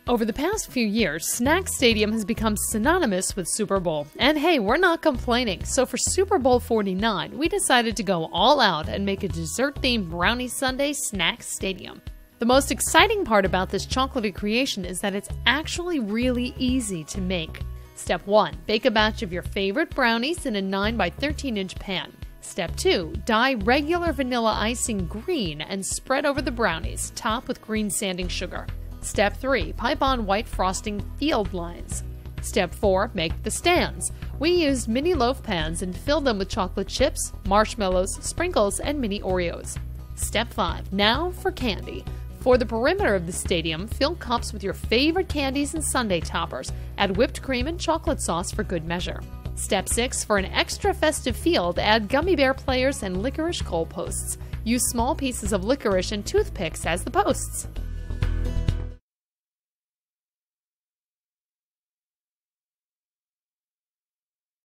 Over the past few years, Snack Stadium has become synonymous with Super Bowl. And hey, we're not complaining. So for Super Bowl 49, we decided to go all out and make a dessert-themed brownie sundae Snack Stadium. The most exciting part about this chocolatey creation is that it's actually really easy to make. Step 1. Bake a batch of your favorite brownies in a 9 by 13 inch pan. Step 2. Dye regular vanilla icing green and spread over the brownies, top with green sanding sugar. Step 3. Pipe on white frosting field lines. Step 4. Make the stands. We used mini loaf pans and filled them with chocolate chips, marshmallows, sprinkles, and mini Oreos. Step 5. Now for candy. For the perimeter of the stadium, fill cups with your favorite candies and sundae toppers. Add whipped cream and chocolate sauce for good measure. Step 6. For an extra festive field, add gummy bear players and licorice goalposts. Use small pieces of licorice and toothpicks as the posts.